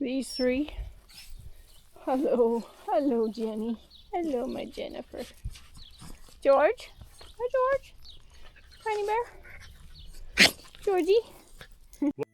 these three. Hello, hello, Jenny. Hello, my Jennifer. George, hi, George. Tiny bear. Georgie.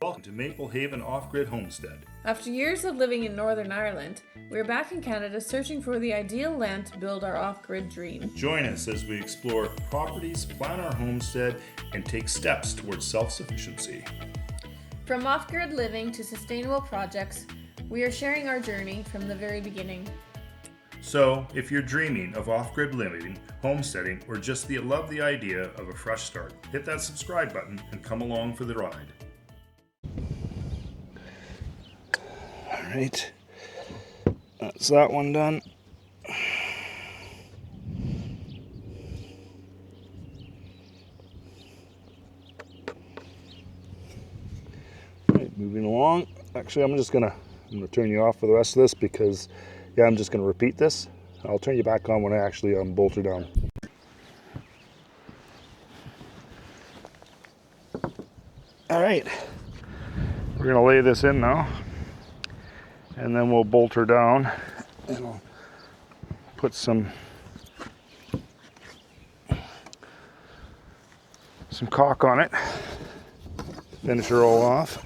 Welcome to Maple Haven Off-Grid Homestead. After years of living in Northern Ireland, we're back in Canada searching for the ideal land to build our off-grid dream. Join us as we explore properties, plan our homestead, and take steps towards self-sufficiency. From off-grid living to sustainable projects, we are sharing our journey from the very beginning. So, if you're dreaming of off-grid living, homesteading, or just love the idea of a fresh start, hit that subscribe button and come along for the ride. All right, that's that one done. All right, moving along. Actually, I'm gonna turn you off for the rest of this because, yeah, I'm just gonna repeat this. I'll turn you back on when I actually bolt her down. All right, we're gonna lay this in now, and then we'll bolt her down, and I'll put some caulk on it, finish her all off.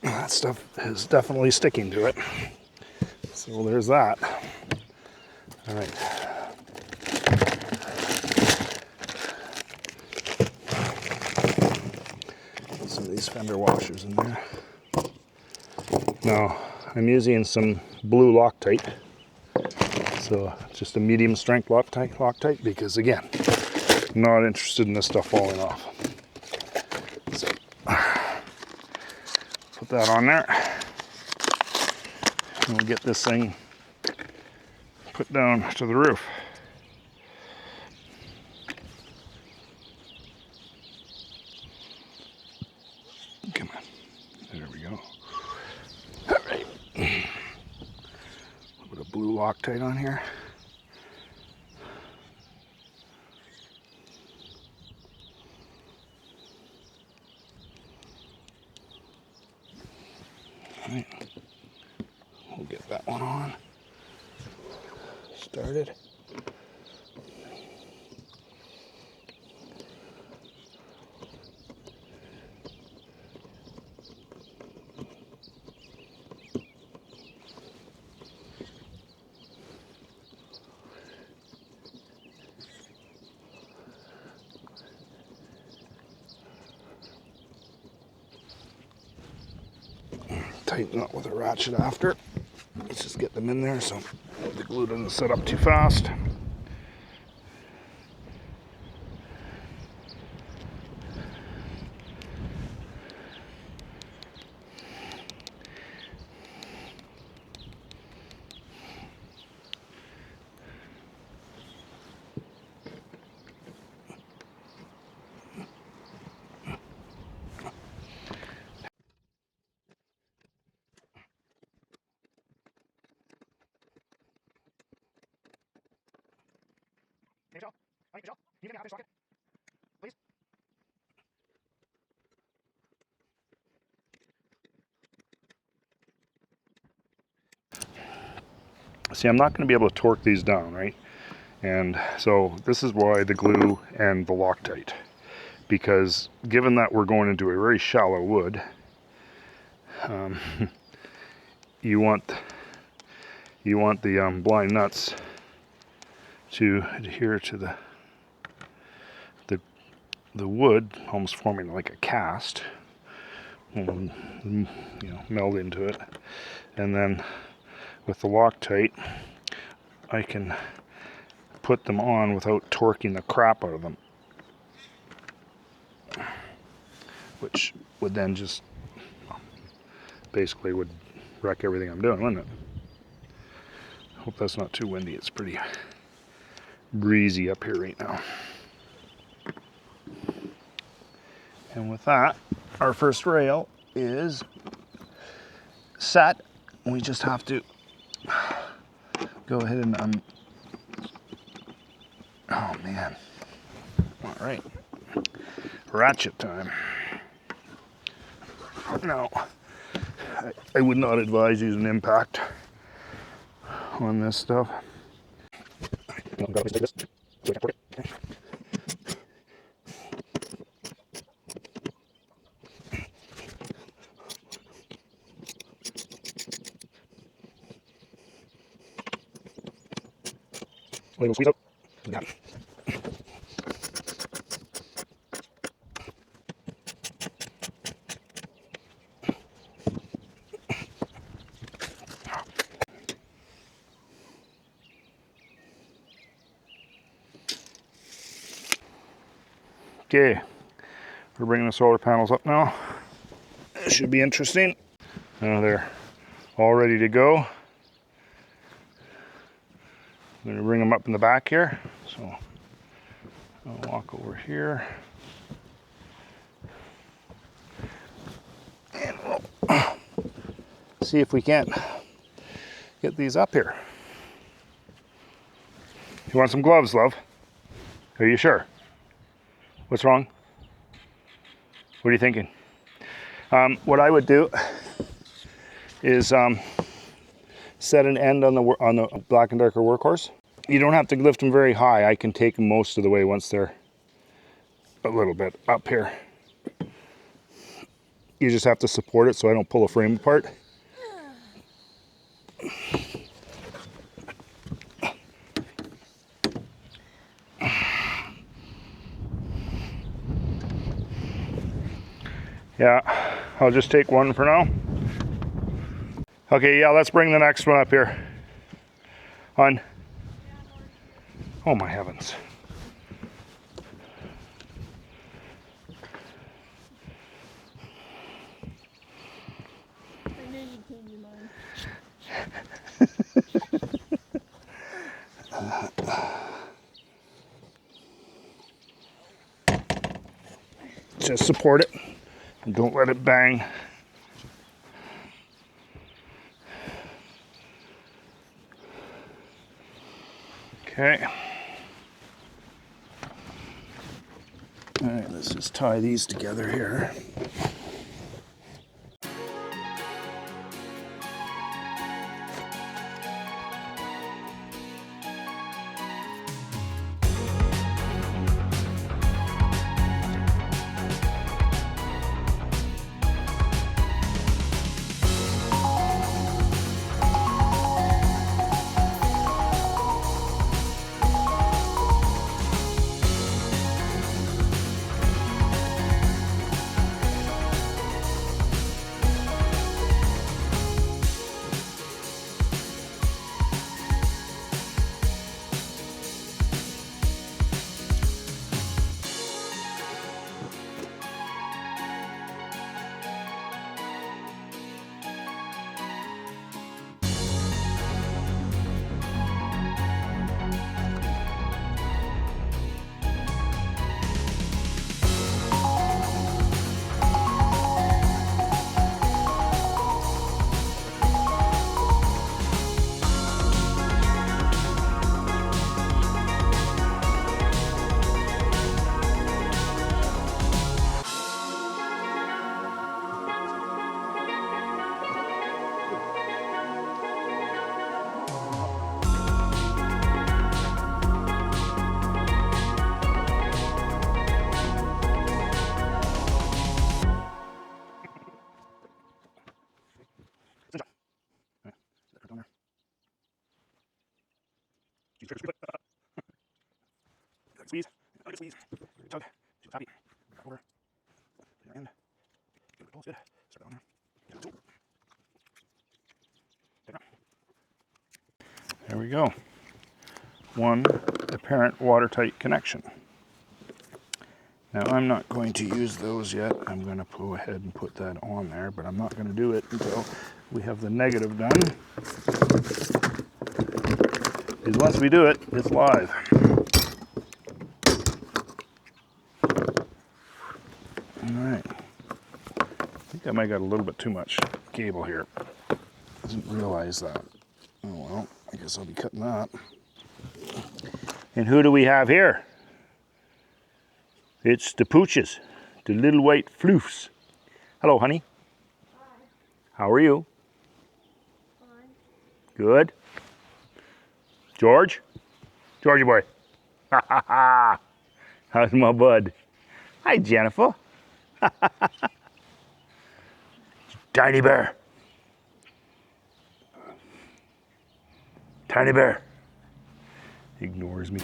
That stuff is definitely sticking to it. So there's that. All right. Put some of these fender washers in there. Now, I'm using some blue Loctite. So just a medium strength Loctite because, again, I'm not interested in this stuff falling off. So, put that on there, and we'll get this thing put down to the roof. Come on, there we go. All right, put a blue Loctite on here. All right, we'll get that one on. Started. Tighten up with a ratchet after. Let's just get them in there so the glue doesn't set up too fast. You can have this socket, please. See, I'm not going to be able to torque these down, right? And so this is why the glue and the Loctite, because given that we're going into a very shallow wood, you want the blind nuts to adhere to the wood, almost forming like a cast, and, you know, meld into it. And then with the Loctite, I can put them on without torquing the crap out of them, which would then just basically would wreck everything I'm doing, wouldn't it? Hope that's not too windy. It's pretty breezy up here right now. And with that, our first rail is set. We just have to go ahead and oh man. All right. Ratchet time. Now, I would not advise using impact on this stuff. Squeeze out. Okay, we're bringing the solar panels up now. This should be interesting. Now they're all ready to go. I'm going to bring them up in the back here. So I'll walk over here. And we'll see if we can't get these up here. You want some gloves, love? Are you sure? What's wrong? What are you thinking? What I would do is set an end on the Black and Darker Workhorse. You don't have to lift them very high. I can take them most of the way once they're a little bit up here. You just have to support it so I don't pull the frame apart. Yeah, I'll just take one for now. Okay, yeah, let's bring the next one up here. On. Oh my heavens. I knew you'd change your mind. Just support it and don't let it bang. Okay. All right, let's just tie these together here. Squeeze, squeeze, tug, tappy, over, and good, pull, good. Start down there. There we go. One apparent watertight connection. Now I'm not going to use those yet. I'm going to go ahead and put that on there, but I'm not going to do it until we have the negative done. Because once we do it, it's live. All right. think I might got a little bit too much cable here. Didn't realize that. Oh well, I guess I'll be cutting that. And who do we have here? It's the pooches, the little white floofs. Hello, honey. Hi. How are you? Fine. Good. George? Georgie boy. Ha ha ha. How's my bud? Hi, Jennifer. Tiny bear. Tiny bear. Ignores me.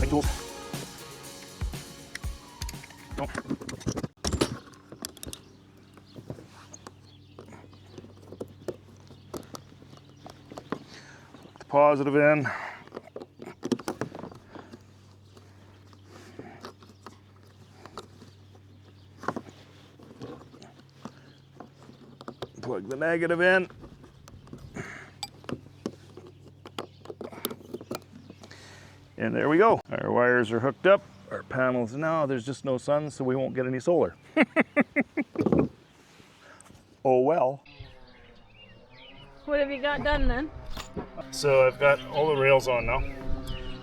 Hey, Jules. No. The positive in. Plug the negative in. And there we go. Our wires are hooked up. Our panels, now there's just no sun, so we won't get any solar. Oh well. What have you got done then? So I've got all the rails on now.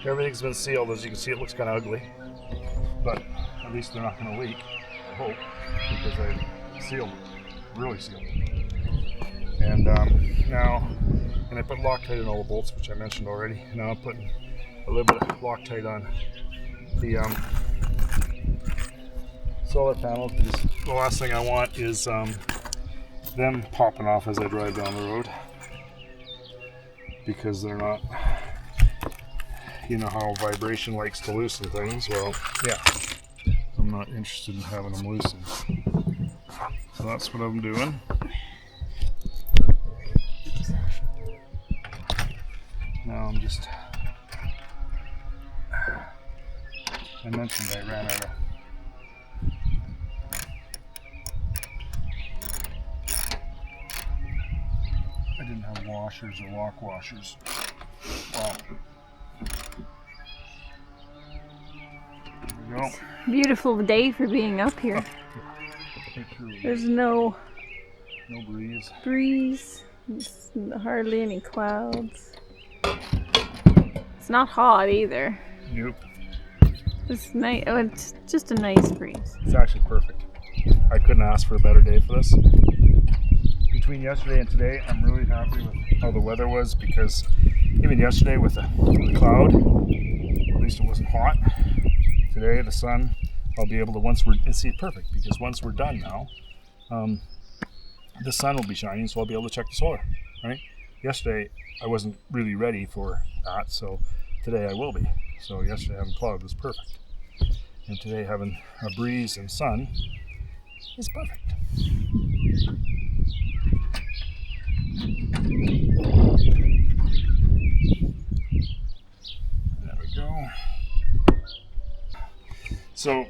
Everything's been sealed. As you can see, it looks kind of ugly. But at least they're not going to leak, I hope, because I sealed them. Really sealed them. And now, and I put Loctite in all the bolts, which I mentioned already. Now I'm putting a little bit of Loctite on the solar panels, because the last thing I want is them popping off as I drive down the road, because they're not, you know how vibration likes to loosen things. Well, yeah, I'm not interested in having them loosen. So that's what I'm doing. Now I'm just, I mentioned I ran out of I didn't have washers or lock washers. Wow. There we go. Beautiful day for being up here. There's no breeze. There's hardly any clouds. It's not hot either. Nope. It's nice. Oh, it's just a nice breeze. It's actually perfect. I couldn't ask for a better day for this. Between yesterday and today, I'm really happy with how the weather was, because even yesterday with the cloud, at least it wasn't hot. Today, the sun, I'll be able to, and see, perfect, because once we're done now, the sun will be shining, so I'll be able to check the solar, right? Yesterday, I wasn't really ready for that, so today I will be. So yesterday having cloud was perfect. And today having a breeze and sun is perfect. There we go. So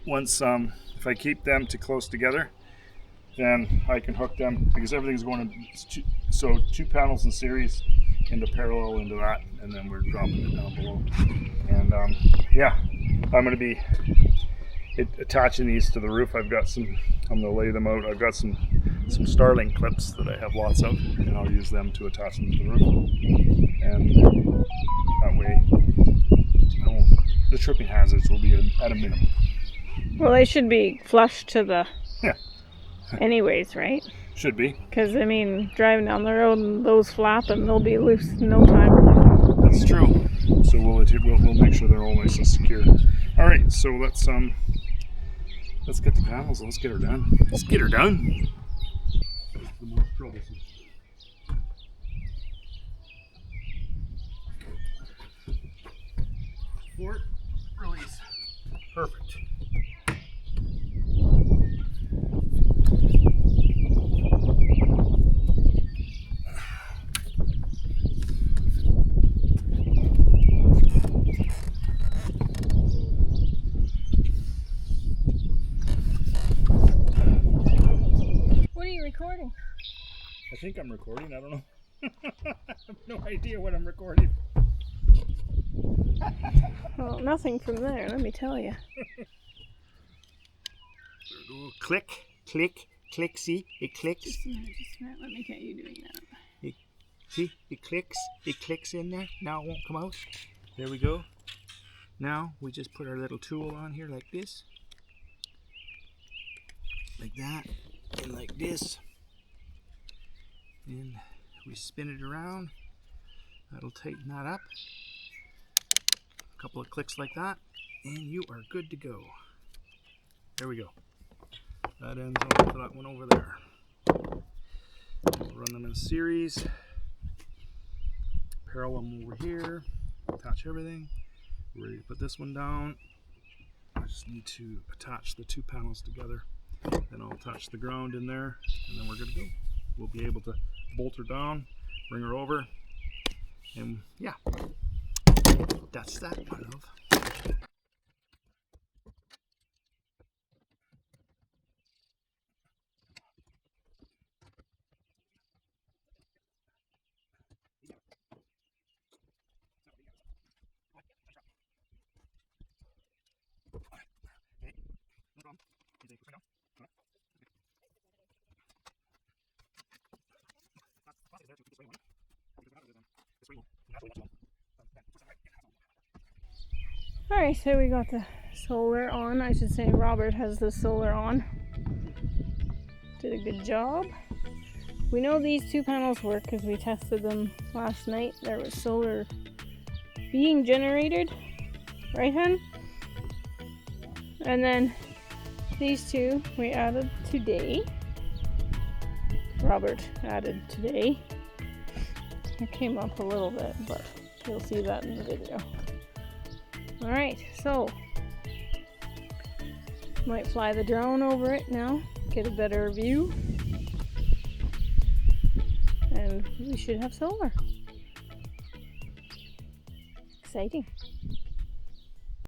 once, if I keep them too close together, then I can hook them, because everything's going to, so 2 panels in series into parallel into that, and then we're dropping it down below. And yeah, I'm going to be attaching these to the roof. I've got some, I'm going to lay them out. I've got some Starling clips that I have lots of, and I'll use them to attach them to the roof. And that way, the tripping hazards will be at a minimum. Well, they should be flush to the. Yeah. Anyways, right? Should be. Because, I mean, driving down the road and those flap and they'll be loose in no time. That's true. So we'll make sure they're all nice and secure. All right, so let's get the panels. Let's get her done. Let's get her done. That's the most troublesome. Port, release. Perfect. recording? I think I'm recording. I don't know. I have no idea what I'm recording. Well, nothing from there, let me tell you. Click, click, click. See, it clicks. Just a minute, let me get you doing that. See, it clicks in there. Now it won't come out. There we go. Now we just put our little tool on here like this. Like that, and like this. And we spin it around. That'll tighten that up. A couple of clicks like that, and you are good to go. There we go. That ends off that one over there. We'll run them in series. Parallel them over here. Attach everything. We're ready to put this one down. I just need to attach the two panels together. Then I'll attach the ground in there, and then we're good to go. We'll be able to bolt her down, bring her over, and yeah, that's that, my love. Alright, so we got the solar on. I should say Robert has the solar on. Did a good job. We know these two panels work because we tested them last night. There was solar being generated, right hun? And then these two we added today. Robert added today. It came up a little bit, but you'll see that in the video. Alright, so might fly the drone over it now, get a better view, and we should have solar. Exciting.